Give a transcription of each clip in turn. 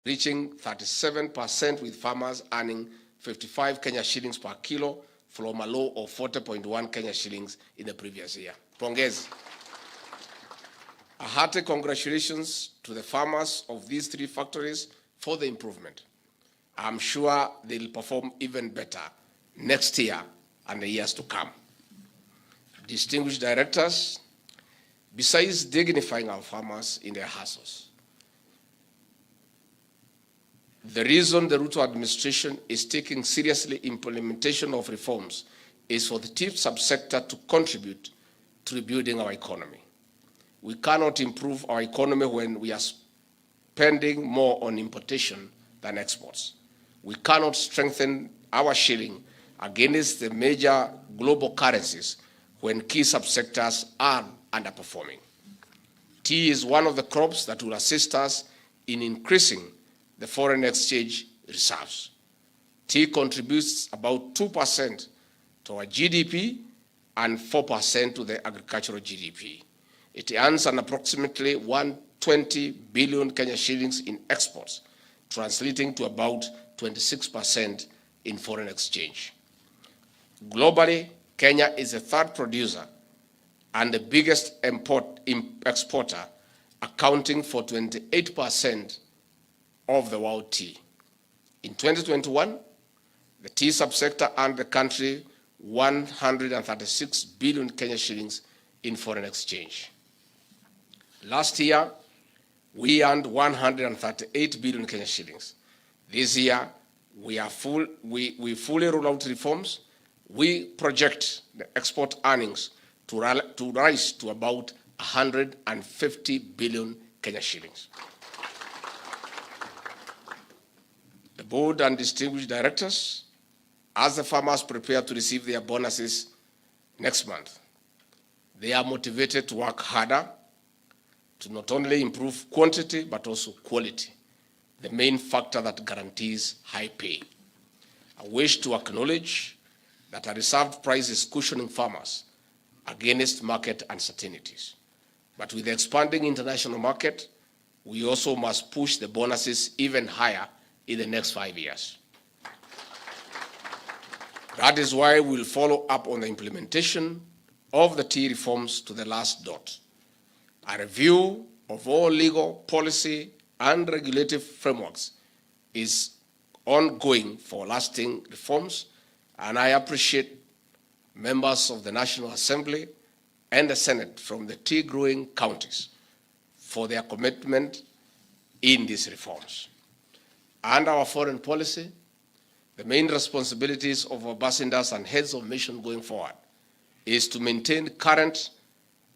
reaching 37% with farmers earning 55 Kenya shillings per kilo from a low of 40.1 Kenya shillings in the previous year. Pongezi. A hearty congratulations to the farmers of these 3 factories for the improvement. I'm sure they'll perform even better next year and the years to come. Distinguished directors, besides dignifying our farmers in their hassles, the reason the RUTO administration is taking seriously implementation of reforms is for the tea subsector to contribute to rebuilding our economy. We cannot improve our economy when we are spending more on importation than exports. We cannot strengthen our shilling against the major global currencies when key subsectors are underperforming. Tea is one of the crops that will assist us in increasing the foreign exchange reserves. Tea contributes about 2% to our GDP and 4% to the agricultural GDP. It earns an approximately 120 billion Kenya shillings in exports, translating to about 26% in foreign exchange. Globally, Kenya is the 3rd producer and the biggest exporter, accounting for 28% of the world tea. In 2021, the tea subsector earned the country 136 billion Kenya shillings in foreign exchange. Last year, we earned 138 billion Kenya shillings. This year, we fully roll out reforms. We project the export earnings to rise to about 150 billion Kenya shillings. The board and distinguished directors, as the farmers prepare to receive their bonuses next month, they are motivated to work harder to not only improve quantity but also quality, the main factor that guarantees high pay. I wish to acknowledge that a reserved price is cushioning farmers against market uncertainties. But with the expanding international market, we also must push the bonuses even higher in the next 5 years. That is why we'll follow up on the implementation of the tea reforms to the last dot. A review of all legal, policy, and regulative frameworks is ongoing for lasting reforms, and I appreciate members of the National Assembly and the Senate from the tea-growing counties for their commitment in these reforms. And our foreign policy, the main responsibilities of ambassadors and heads of mission going forward is to maintain current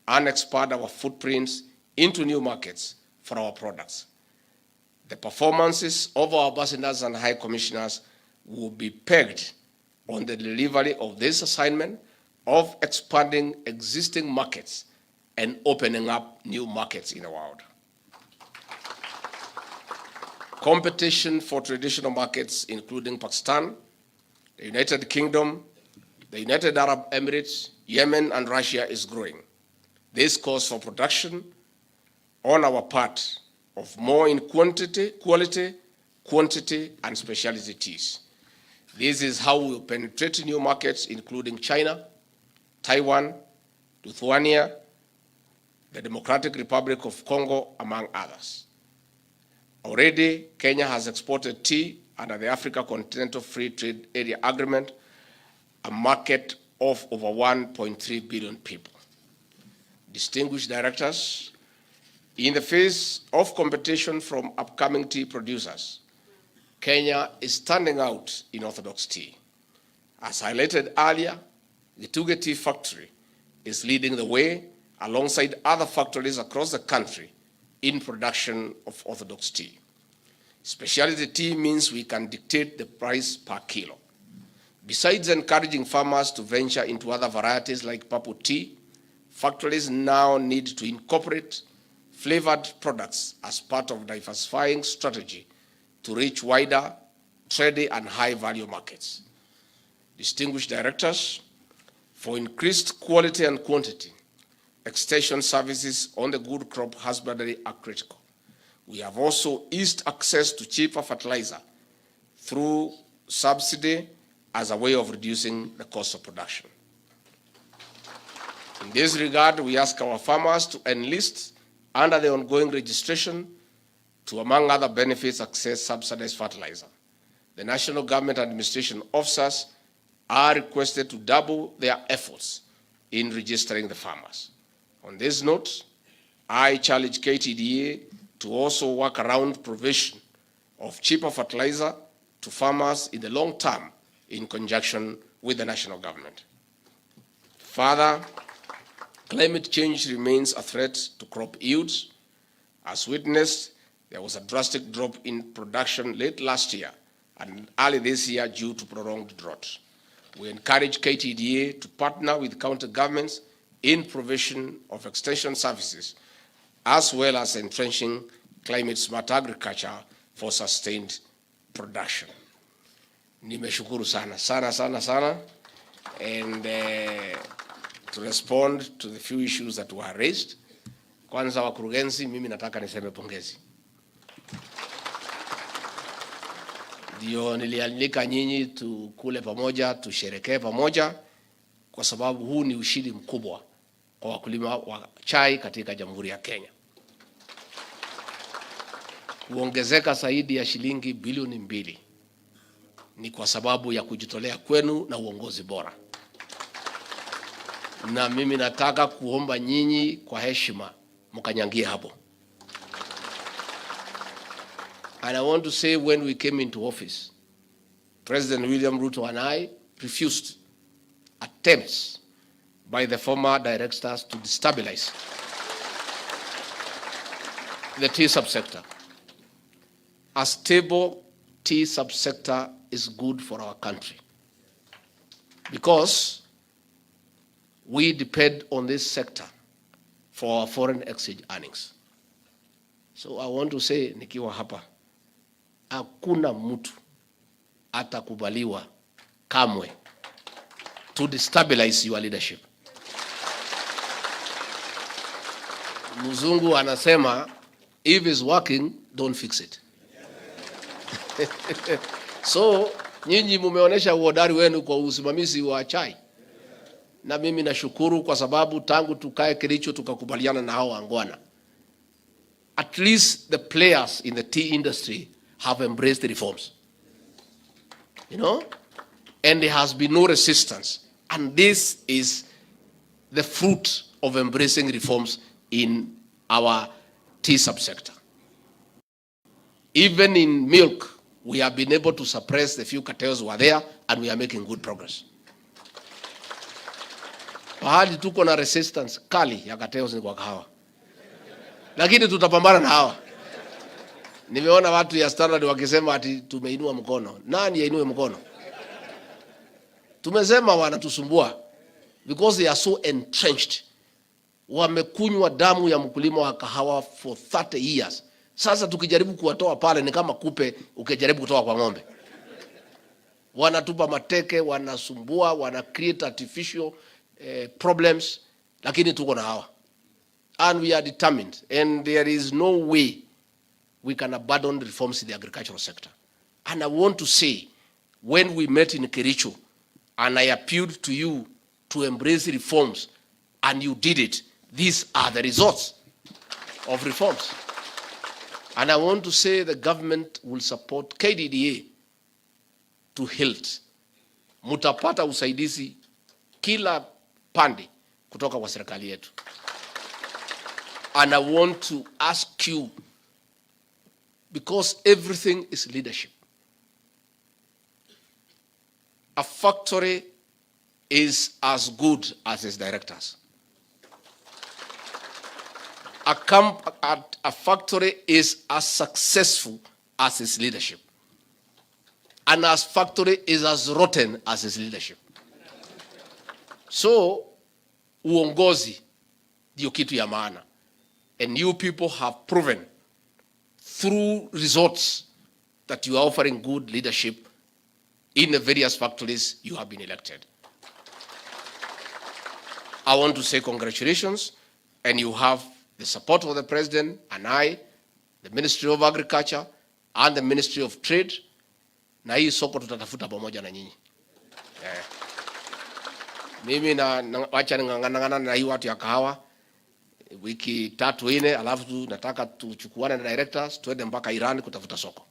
and expand our footprints into new markets for our products. The performances of our ambassadors and high commissioners will be pegged on the delivery of this assignment of expanding existing markets and opening up new markets in the world. Competition for traditional markets, including Pakistan, the United Kingdom, the United Arab Emirates, Yemen, and Russia is growing. This calls for production on our part of more in quality, quantity, and specialty teas. This is how we will penetrate new markets, including China, Taiwan, Lithuania, the Democratic Republic of Congo, among others. Already, Kenya has exported tea under the Africa Continental Free Trade Area Agreement, a market of over 1.3 billion people. Distinguished directors, in the face of competition from upcoming tea producers, Kenya is standing out in orthodox tea. As highlighted earlier, the Ktda Tea Factory is leading the way alongside other factories across the country in production of orthodox tea. Specialty tea means we can dictate the price per kilo. Besides encouraging farmers to venture into other varieties like purple tea, factories now need to incorporate flavored products as part of diversifying strategy to reach wider, trendy, and high-value markets. Distinguished directors, for increased quality and quantity, extension services on the good crop husbandry are critical. We have also eased access to cheaper fertilizer through subsidy as a way of reducing the cost of production. In this regard, we ask our farmers to enlist under the ongoing registration to, among other benefits, access subsidized fertilizer. The national government administration officers are requested to double their efforts in registering the farmers. On this note, I challenge Ktda to also work around provision of cheaper fertilizer to farmers in the long term in conjunction with the national government. Further, climate change remains a threat to crop yields. As witnessed, there was a drastic drop in production late last year and early this year due to prolonged drought. We encourage Ktda to partner with county governments in provision of extension services, as well as entrenching climate-smart agriculture for sustained production. Nimeshukuru sana, sana. And to respond to the few issues that were raised, kwanza wakurugenzi, mimi nataka niseme pongezi. Ndio nilialika nyinyi tukule pamoja, tusherekee pamoja, kwa sababu huu ni ushindi mkubwa kwa wakulima wa chai katika Jamhuri ya Kenya. Kuongezeka zaidi ya shilingi bilioni 2 ni kwa sababu ya kujitolea kwenu na uongozi bora. Na mimi nataka kuomba nyinyi kwa heshima mkanyangie hapo. And I want to say, when we came into office, President William Ruto and I refused attempts by the former directors to destabilize the tea subsector. A stable tea subsector is good for our country because we depend on this sector for our foreign exchange earnings. So I want to say, nikiwa hapa, hakuna mtu atakubaliwa kamwe to destabilize your leadership. Mzungu anasema, if it's working, don't fix it. So, nyinyi mumeonesha uhodari wenu kwa usimamizi wa chai. Na mimi nashukuru kwa sababu tangu tukae Kericho tukakubaliana na hao wangwana. At least the players in the tea industry have embraced the reforms. You know? And there has been no resistance. And this is the fruit of embracing reforms in our tea subsector. Even in milk, we have been able to suppress the few cartels who are there, and we are making good progress. Pahali tuko na resistance kali ya cartels ni kwa kahawa. Lakini tutapambana na hawa. Nimeona watu ya Standard wakisema ati tumeinua mkono. Nani yainue mkono? Tumesema wanatusumbua because they are so entrenched. Wamekunywa damu ya mkulima wa kahawa for 30 years. Sasa tukijaribu kuwatoa pale ni kama kupe ukijaribu kutoa kwa ng'ombe. Wanatupa mateke, wanasumbua, wana create artificial problems, lakini tuko na hawa. And we are determined, and there is no way we can abandon reforms in the agricultural sector. And I want to say, when we met in Kericho, and I appealed to you to embrace reforms, and you did it, these are the results of reforms. And I want to say the government will support Ktda to hilt. Mutapata usaidizi kila pande kutoka kwa serikali yetu. And I want to ask you, because everything is leadership. A factory is as good as its directors. A factory is as successful as its leadership. And a factory is as rotten as its leadership. So, uongozi ndio kitu ya maana. And you people have proven through results that you are offering good leadership in the various factories you have been elected. I want to say congratulations, and you have the support of the President and I the Ministry of Agriculture and the Ministry of Trade, na hii soko tutatafuta pamoja na nyinyi. Mimi wacha ngangana na hii watu ya kahawa wiki 3-4, alafu nataka tuchukuane na directors tuende mpaka Iran kutafuta soko.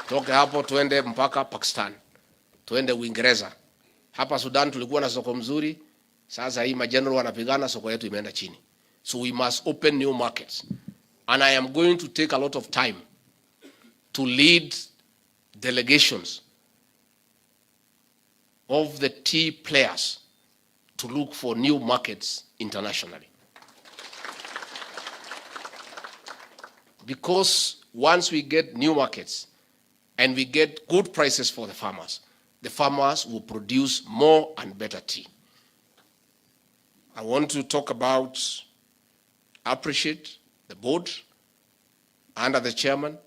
Toke hapo tuende mpaka Pakistan, tuende Uingereza. Hapa Sudan tulikuwa na soko mzuri, sasa hii mageneral wanapigana, soko yetu imeenda chini. So we must open new markets. And I am going to take a lot of time to lead delegations of the tea players to look for new markets internationally. Because once we get new markets and we get good prices for the farmers will produce more and better tea. I want to talk about, appreciate the board under the chairman.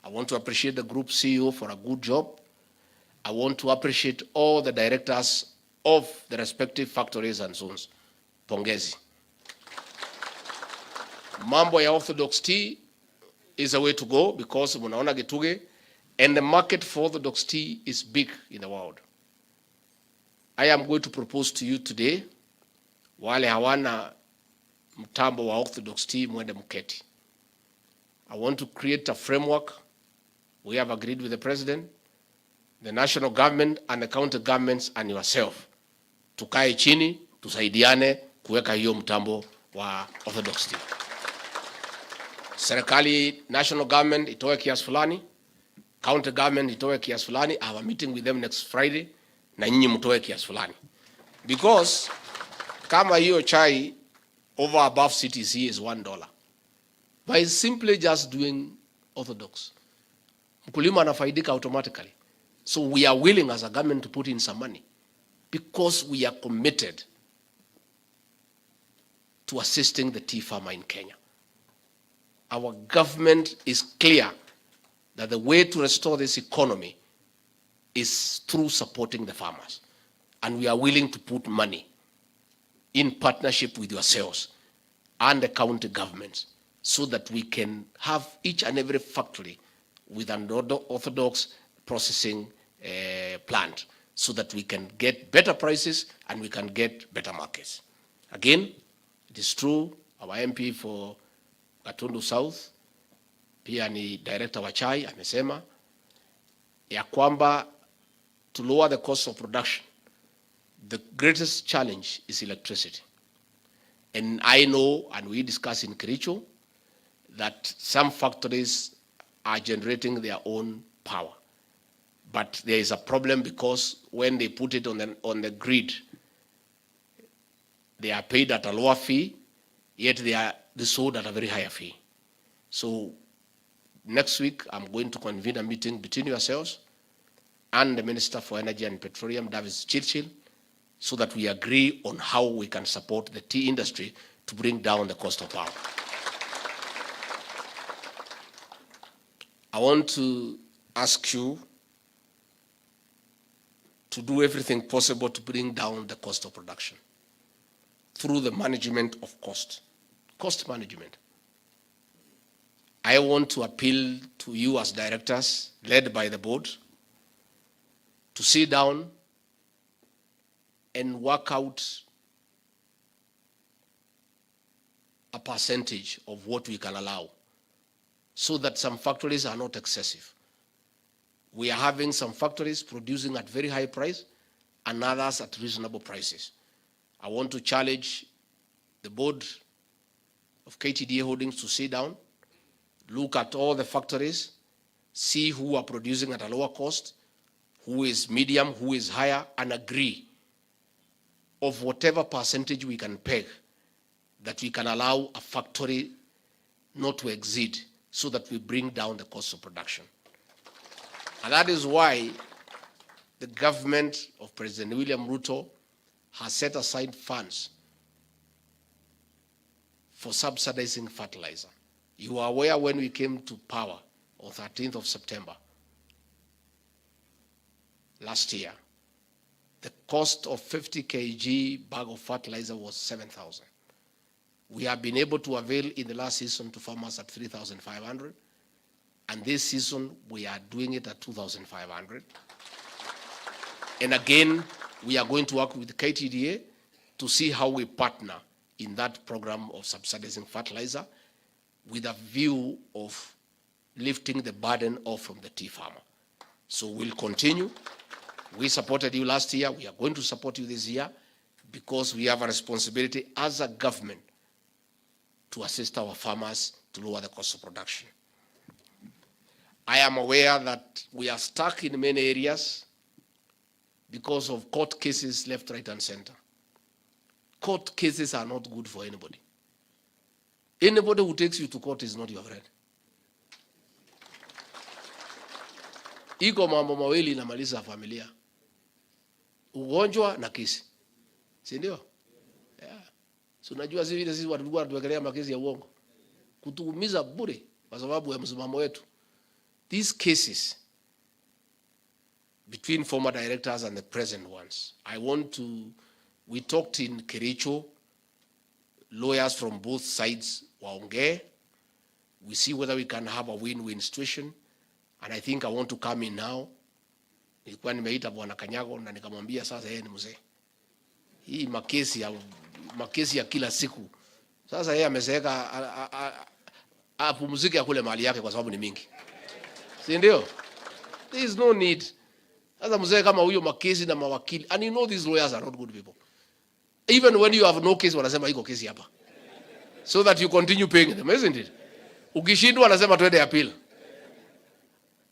I want to appreciate the group CEO for a good job. I want to appreciate all the directors of the respective factories and zones. Pongezi. Mambo ya orthodox tea is a way to go because munaona Gituge, and the market for orthodox tea is big in the world. I am going to propose to you today, wale hawana mtambo wa orthodox tea mwende mketi. I want to create a framework. We have agreed with the president, the national government and the county governments and yourself. Tukae chini, tusaidiane kuweka hiyo mtambo wa orthodox tea. Serikali, national government itoe kiasi fulani, county government itoe kiasi fulani. I have a meeting with them next Friday, na nyinyi mtoe kiasi fulani. Because kama hiyo chai over above CTC is $1, by simply just doing orthodox, mkulima anafaidika automatically. So we are willing as a government to put in some money because we are committed to assisting the tea farmer in Kenya. Our government is clear that the way to restore this economy is through supporting the farmers. And we are willing to put money in partnership with yourselves and the county governments so that we can have each and every factory with an orthodox processing plant so that we can get better prices and we can get better markets. Again, it is true, our MP for Gatundu South, pia ni director wa chai, amesema ya kwamba to lower the cost of production, the greatest challenge is electricity. And I know, and we discuss in Kericho, that some factories are generating their own power. But there is a problem because when they put it on the grid, they are paid at a lower fee, yet they are sold at a very higher fee. So next week, I'm going to convene a meeting between yourselves and the Minister for Energy and Petroleum, Davis Chirchil, so that we agree on how we can support the tea industry to bring down the cost of power. I want to ask you to do everything possible to bring down the cost of production through the management of cost management. I want to appeal to you as directors, led by the board, to sit down and work out a percentage of what we can allow so that some factories are not excessive. We are having some factories producing at very high price and others at reasonable prices. I want to challenge the board of Ktda Holdings to sit down, look at all the factories, see who are producing at a lower cost, who is medium, who is higher, and agree of whatever percentage we can peg that we can allow a factory not to exceed so that we bring down the cost of production. And that is why the government of President William RUTO has set aside funds for subsidizing fertilizer. You are aware when we came to power on 13th of September last year, the cost of 50 kg bag of fertilizer was 7,000. We have been able to avail in the last season to farmers at 3,500. And this season, we are doing it at 2,500. And again, we are going to work with Ktda to see how we partner in that program of subsidizing fertilizer with a view of lifting the burden off from the tea farmer. So we'll continue. We supported you last year. We are going to support you this year because we have a responsibility as a government to assist our farmers to lower the cost of production. I am aware that we are stuck in many areas because of court cases left, right, and center. Court cases are not good for anybody. Anybody who takes you to court is not your friend. Iko mambo mawili inamaliza familia. Ugonjwa na kesi. Si ndio? Yeah. So unajua sisi watu tulikuwa tuwekelea makesi ya uongo. Kutuumiza bure kwa sababu ya msimamo wetu. These cases between former directors and the present ones, we talked in Kericho, lawyers from both sides waongee. We see whether we can have a win-win situation. And I think I want to come in now. Nilikuwa nimeita Bwana Kanyago na nikamwambia sasa yeye ni mzee. Hii makesi ya kila siku. Sasa yeye amezeeka apumzike akule mali yake kwa sababu ni mingi. Si ndio? There is no need. Sasa mzee kama huyo makesi na mawakili, and you know these lawyers are not good people. Even when you have no case wanasema iko kesi hapa. So that you continue paying them, isn't it? Ukishindwa wanasema twende appeal.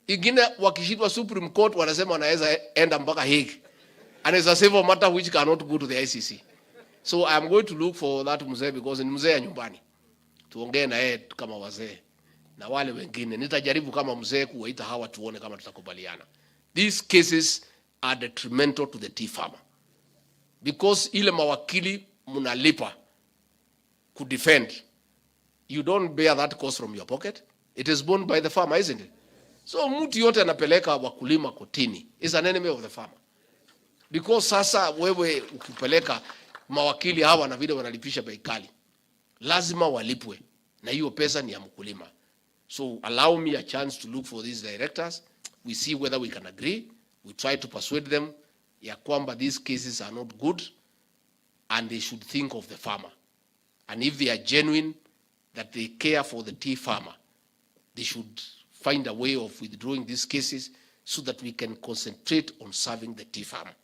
Ingine wakishindwa Supreme Court wanasema wanaweza enda mpaka Hague. And it's a civil matter which cannot go to the ICC. So I'm going to look for that mzee because ni mzee ya nyumbani. Tuongee na yeye kama wazee. Na wale wengine nitajaribu kama mzee kuwaita hawa tuone kama tutakubaliana. These cases are detrimental to the tea farmer. Because ile mawakili mnalipa ku defend, you don't bear that cost from your pocket. It is borne by the farmer, isn't it? So mtu yote anapeleka wakulima kotini is an enemy of the farmer. Because sasa wewe ukipeleka mawakili hawa na vile wanalipisha bei kali, lazima walipwe na hiyo pesa ni ya mkulima. So allow me a chance to look for these directors. We see whether we can agree. We try to persuade them ya kwamba these cases are not good and they should think of the farmer. And if they are genuine, that they care for the tea farmer, they should find a way of withdrawing these cases so that we can concentrate on serving the tea farmer.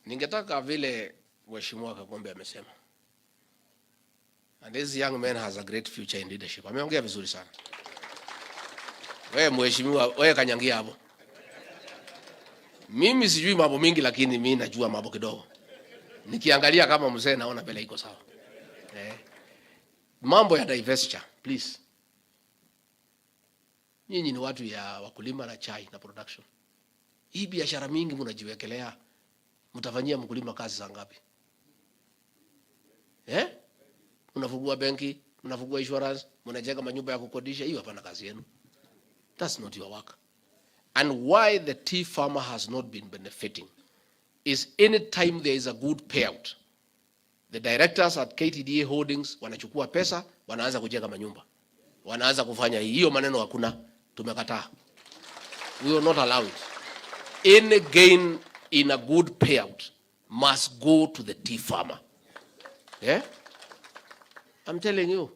Ningetaka vile Mheshimiwa Kakombe amesema. And this young man has a great future in leadership. Ameongea vizuri sana. Wewe Mheshimiwa, wewe kanyangia hapo. Mimi sijui mambo mingi lakini mimi najua mambo kidogo. Nikiangalia kama mzee naona mbele iko sawa. Mambo ya divestiture, please. Nyinyi ni watu ya wakulima na chai na production. Hii biashara mingi mnajiwekelea. Mtafanyia mkulima kazi za ngapi? Mnafungua benki, mnafungua insurance, mnajenga manyumba ya kukodisha, hiyo hapana kazi yenu. That's not your work. And why the tea farmer has not been benefiting is any time there is a good payout, the directors at Ktda Holdings wanachukua pesa, wanaanza kujenga manyumba. Wanaanza kufanya hiyo maneno hakuna, tumekataa. We will not allow it. Any gain in a good payout must go to the tea farmer. Yeah? I'm telling you.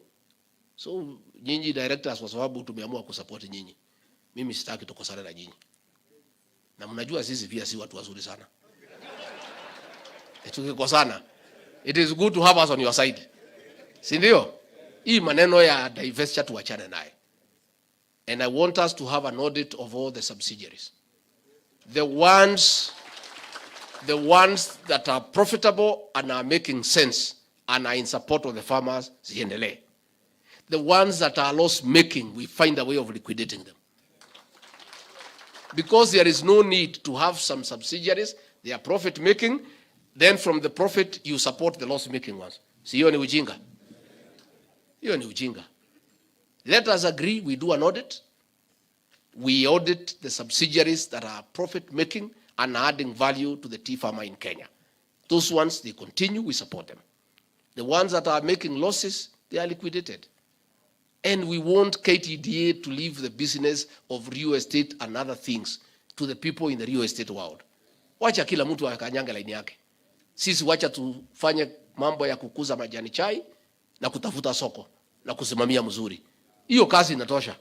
So nyinyi directors kwa sababu tumeamua kusupport nyinyi. Mimi sitaki tukosane na nyinyi. Na mnajua sisi pia si watu wazuri sana. Tukikosana, it is good to have us on your side. Si ndio? Hii maneno ya divestiture tuachane naye. And I want us to have an audit of all the subsidiaries. The ones that are profitable and are making sense and are in support of the farmers, ziendelee. The ones that are loss making, we find a way of liquidating them. Because there is no need to have some subsidiaries, they are profit making, then from the profit you support the loss making ones. Si hiyo ni ujinga. Hiyo ni ujinga. Let us agree, we do an audit. We audit the subsidiaries that are profit-making and adding value to the tea farmer in Kenya. Those ones, they continue, we support them. The ones that are making losses, they are liquidated. And we want Ktda to leave the business of real estate and other things to the people in the real estate world. Wacha kila mtu akanyanga laini yake. Sisi wacha tufanye mambo ya kukuza majani chai na kutafuta soko na kusimamia mzuri. Hiyo kazi inatosha.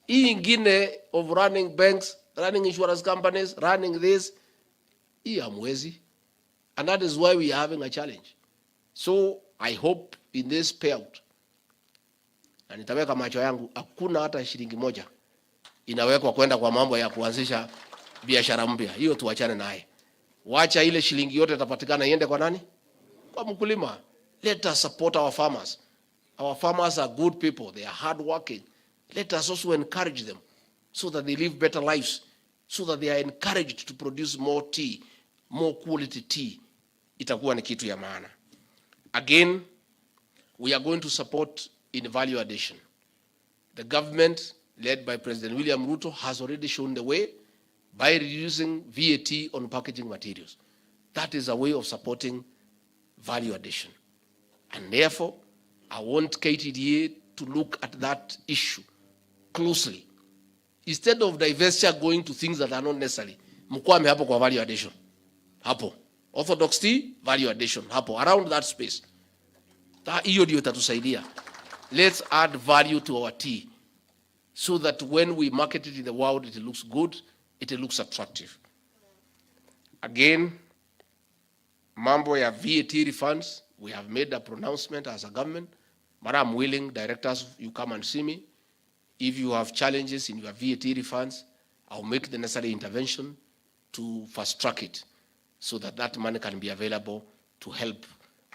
Hii ingine of running banks, running insurance companies, running this, hii hamwezi. And that is why we are having a challenge. So I hope in this payout, na nitaweka macho yangu, hakuna hata shilingi moja inawekwa kwenda kwa mambo ya kuanzisha biashara mpya. Hiyo tuachane naye. Wacha ile shilingi yote itapatikana iende kwa nani? Kwa mkulima. Let us support our farmers. Our farmers are good people. They are hardworking. Let us also encourage them so that they live better lives, so that they are encouraged to produce more tea, more quality tea. Itakuwa ni kitu ya maana. Again, we are going to support in value addition. The government, led by President William Ruto, has already shown the way by reducing VAT on packaging materials. That is a way of supporting value addition. And therefore, I want Ktda to look at that issue closely. Instead of divestiture going to things that are not necessary, mkwame hapo kwa value addition. Hapo. Orthodox tea, value addition. Hapo. Around that space. Hiyo ndio itatusaidia. Let's add value to our tea so that when we market it in the world, it looks good, it looks attractive. Again, mambo ya VAT refunds, we have made a pronouncement as a government, but I'm willing, directors, you come and see me. If you have challenges in your VAT refunds, I'll make the necessary intervention to fast track it so that that money can be available to help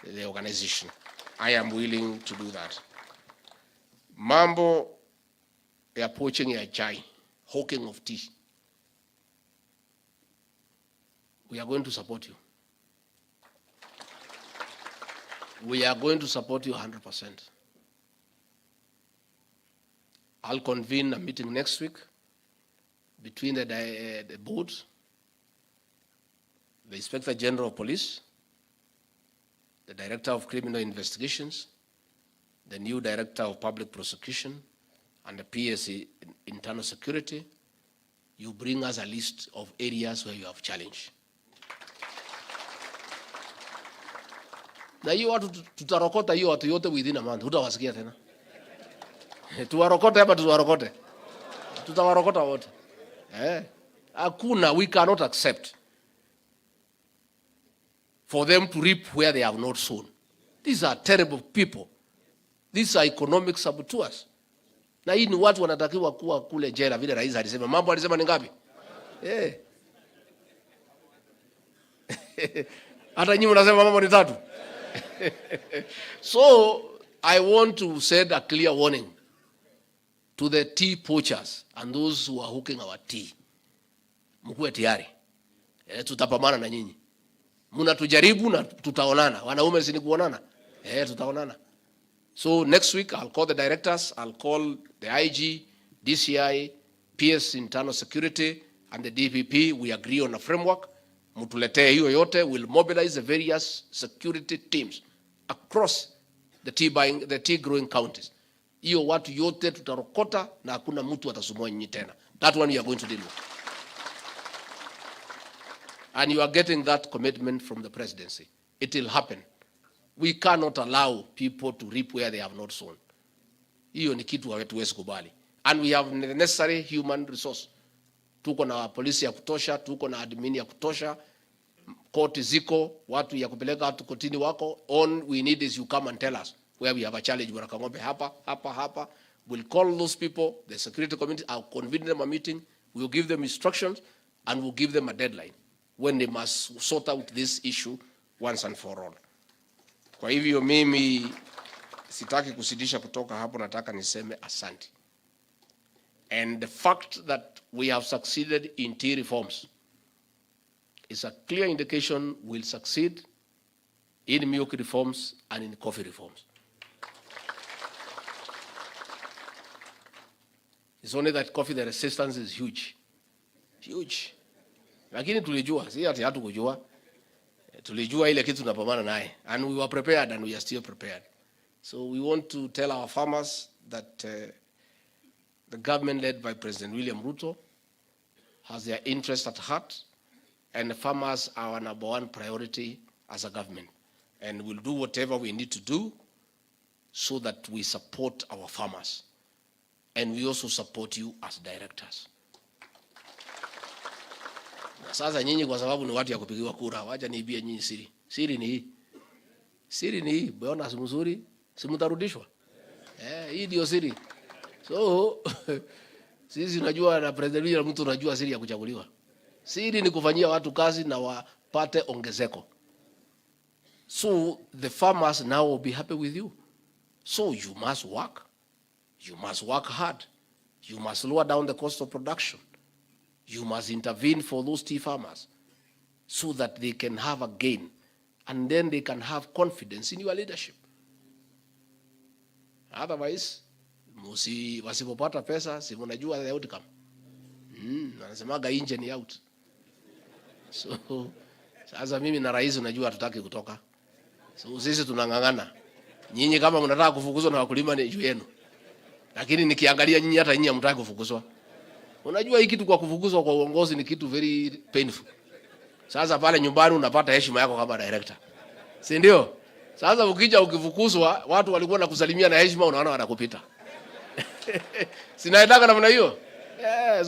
the organization. I am willing to do that. Mambo ya poaching ya chai, hawking of tea. We are going to support you. We are going to support you 100%. I'll convene a meeting next week between the board, the Inspector General of Police, the Director of Criminal Investigations, the new Director of Public Prosecution, and the PSC Internal Security. You bring us a list of areas where you have challenge. Na hiyo watu tutarokota hiyo watu yote within a month. Hutawasikia tena. Tuwarokote hapa tuwarokote. Tutawarokota wote. Hakuna, we cannot accept for them to reap where they have not sown. These are terrible people. These are economic saboteurs. Na hii ni watu wanatakiwa kuwa kule jela vile rais alisema. Mambo alisema ni ngapi? Hata nyinyi mnasema mambo ni 3. So I want to send a clear warning to the tea poachers and those who are hooking our tea. Mkuwe tayari. Tutapambana na nyinyi. Mnatujaribu na tutaonana. Wanaume si ni kuonana? Tutaonana. So next week I'll call the directors, I'll call the IG, DCI, PS Internal Security, and the DPP. We agree on a framework. Mutuletee hiyo yote. We'll mobilize the various security teams across the tea growing counties. Hiyo watu yote tutarokota na hakuna mtu atasumua nyinyi tena. That one you are going to deal with. And you are getting that commitment from the presidency. It will happen. We cannot allow people to reap where they have not sown. Hiyo ni kitu hatuwezi kubali. And we have the necessary human resource. Tuko na polisi ya kutosha, tuko na admin ya kutosha, koti ziko, watu ya kupeleka watu kotini wako. All we need is you come and tell us where we have a challenge. Wanakangombe hapa. We'll call those people, the security committee, I'll convene them a meeting, we'll give them instructions, and we'll give them a deadline when they must sort out this issue once and for all. Kwa hivyo mimi sitaki kusidisha kutoka hapo, nataka niseme asante. And the fact that we have succeeded in tea reforms is a clear indication we'll succeed in milk reforms and in coffee reforms. It's only that coffee, the resistance is huge. Huge. Lakini tulijua, si ati hatukujua. Tulijua ile kitu tunapambana naye. And we were prepared and we are still prepared. So we want to tell our farmers that the government led by President William RUTO has their interest at heart, and the farmers are our number one priority as a government. And we'll do whatever we need to do so that we support our farmers. And we also support you as directors. Sasa nyinyi kwa sababu ni watu ya kupigiwa kura, wacha niibie nyinyi siri. Siri ni hii. Siri ni hii, bwana si mzuri, si mtarudishwa. Hii ndio siri. So sisi tunajua na President William mtu unajua siri ya kuchaguliwa. Siri ni kufanyia watu kazi na wapate ongezeko. So the farmers now will be happy with you. So you must work. You must work hard. You must lower down the cost of production. You must intervene for those tea farmers so that they can have a gain, and then they can have confidence in your leadership. Otherwise, wasipopata pesa, si mnajua the outcome. Wanasemaga engine out. So, sasa mimi na rais unajua hatutaki kutoka. So sisi tunangangana. Nyinyi kama mnataka kufukuzwa na wakulima ni juu yenu. Lakini nikiangalia nyinyi hata nyinyi hamtaki kufukuzwa. Unajua hii kitu kwa kufukuzwa kwa uongozi ni kitu very painful. Sasa pale nyumbani unapata heshima yako kama director. Si ndio? Sasa ukija ukifukuzwa, watu walikuwa nakusalimia na heshima, unaona wanakupita. Sinaendaka namna hiyo.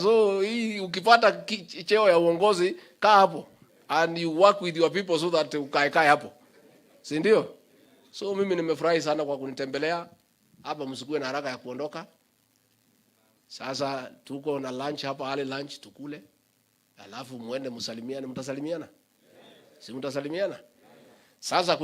So hii ukipata cheo ya uongozi, kaa hapo and you work with your people so that ukae hapo. Si ndio? So mimi nimefurahi sana kwa kunitembelea hapa, msikuwe na haraka ya kuondoka. Sasa tuko na lunch hapa, hali lunch tukule. Alafu muende msalimiane, mtasalimiana? Si mtasalimiana? Sasa